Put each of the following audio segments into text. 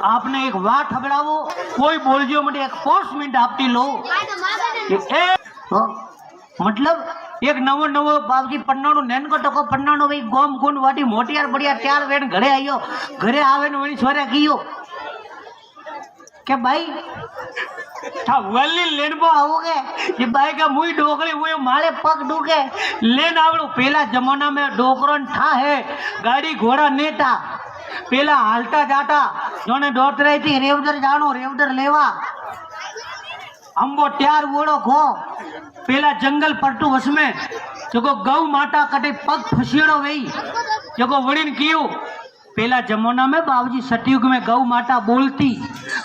आपने एक वाट हबड़ावो कोई बोलजो मटे एक 5 मिनट आपती लो मतलब एक नवो नवो बाबजी पन्नाणो नेन को टको पन्नाणो भाई गोम गुण वाटी मोटियार बढ़िया त्यार वेन घरे आयो घरे आवे ने वणी छोरे कियो के भाई था वली लेनबो आओगे ये भाई का मुई डोकरी वो माले पग डूके लेन आवड़ो पहला जमाना में डोकरन था है गाड़ी घोड़ा नेता पहला हालता जाता जोने दौड़ते रही थी रेवदर जानो रेवदर लेवा अंबो त्यार वोड़ो खो पहला जंगल पड़तू उसमें जो गौ माता कटे पग फसीड़ो वही जो वड़ीन कियो पहला जमाना में बाबूजी सतयुग में गौ माता बोलती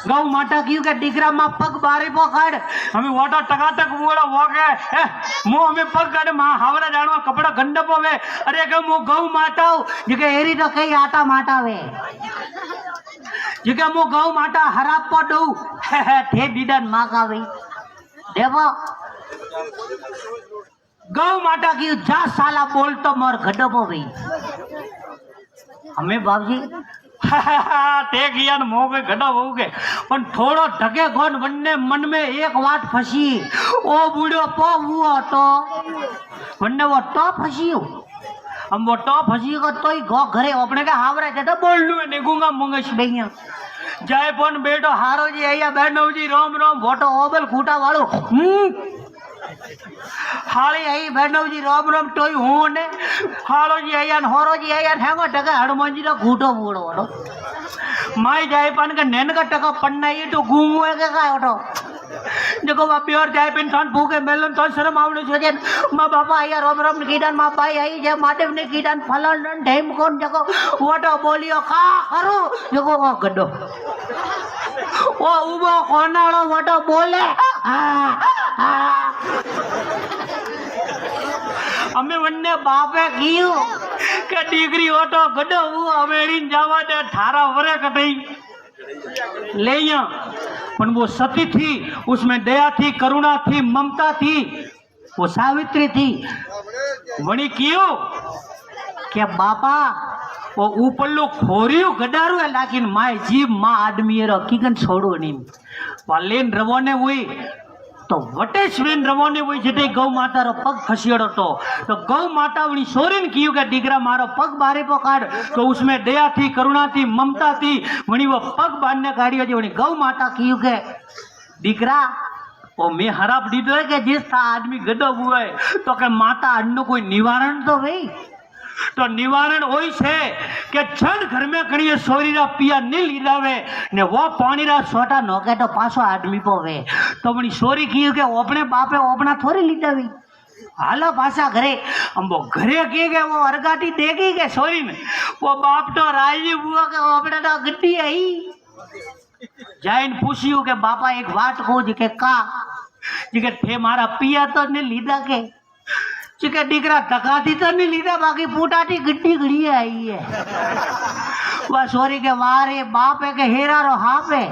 गौ माता की के डिगरा में पग बारे पकड़ हमें वाटा टकाटक वोड़ा वो गए मो हमें पग काटे मां हावड़ा जानो कपड़ा गंडप होवे अरे के मो गौ माता जे एरी तो कई आटा माटा वे जे मो गौ माता हराप पर दऊ ठे दीदन मां का वे देखो गौ माता की जा साला बोल तो मोर गडपो वे हमें बाबूजी ते किया न मोगे गडा होगे पण थोड़ो ढके गोन वन्ने मन में एक बात फसी ओ बूढ़ो पो हुआ तो वन्ने वो तो फसियो हम वो तो फसी को तो ही गो घरे अपने के हावरे जदा बोलनु ने गुंगा मंगश बेया जय पण बेटो हारो जी आया बहनो जी राम राम फोटो ओबल खूटा वालो हाली आई बहनो जी राम राम टोई हूं ने हालो जी आया न होरो जी आया हेंगो टका हनुमान जी रो घूटो बूड़ो वालो माई जाय पान के नैन का टका पन्ना ये तो घूमो के का ओटो देखो बाप प्योर जाय पिन थान भूखे मेलन तो शर्म आवने छे मां बापा आया राम राम ने कीडान मां भाई आई जे मादेव ने कीडान फलन ढेम कोन जको वोटो बोलियो का करो जको को गड्डो ओ उबो कोनाळो वोटो बोले અમે વન્ને બાપે કીયું કે દીકરી ઓટો ગડો હું અમેડીને જવા દે થારા વરે કટઈ लेया पण वो सती थी उसमें दया थी करुणा थी ममता थी वो सावित्री थी वणी कियो के बापा वो ऊपरलो खोरियो गडारू है लेकिन माय जीव मां आदमी रो किगन छोड़ो नहीं वालेन रवोने हुई तो वटेश्वेन रवोने हुई जते गौ माता रो पग फसियोड़ो तो गौ माता वणी सोरीन कियो के दीकरा मारो पग बारे पकाड़ तो उसमें दया थी करुणा थी ममता थी वणी वो पग बांधने काढ़ियो जे वणी गौ माता कियो के दीकरा ओ मैं हराप दीदो है के जिस था आदमी गडो हुआ है तो के माता अन्नो कोई निवारण तो भाई तो निवारण होई छे के छण घर में कणिए सोरीरा पिया नी लीधावे ने वो पानीरा सोटा नोके तो पाछो आदमी पोवे तो वणी सोरी कियो के ओपने बापे ओपना थोड़ी लीधावी हालो पाछा घरे अंबो घरे के वो अरगाटी देगी के सोरी ने वो बाप तो राजी हुआ के ओपने तो गड्डी आई जाइन पूछियो के बापा एक बात को जी के का जी के थे मारा पिया तो ने लीधा के चिके दीकरा टकाती तो नहीं लीधा बाकी फूटाटी गड्डी घड़ी आई है वह सोरी के वारे बाप है के हेरा रो हाप है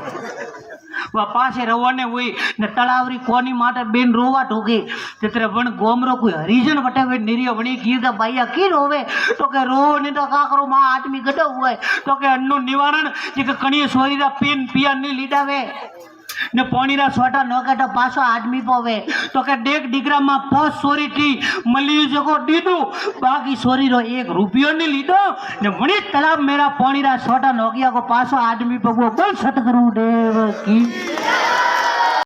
वह पासे रवाने हुई न तलावरी कोनी माता बेन रोवा ठोके तितरे वन गोमरो कोई हरिजन वटे वे निरियो वणी की के भैया की रोवे तो के रो ने तो का करो मां आदमी गडो हुआ है तो के अन्नो निवारण जे के कणिए सोरी दा पेन पिया नहीं लीधा वे ने पानीरा सोटा नोके तो पाछो आदमी पोवे तो के डेक डिगरा में 5 सोरी थी मलियो जको दीदू बाकी सोरी रो 1 रुपयो नहीं लीधो ने वणी तालाब मेरा पानीरा सोटा नोकिया को पाछो आदमी पगो बोल सतगुरु देव की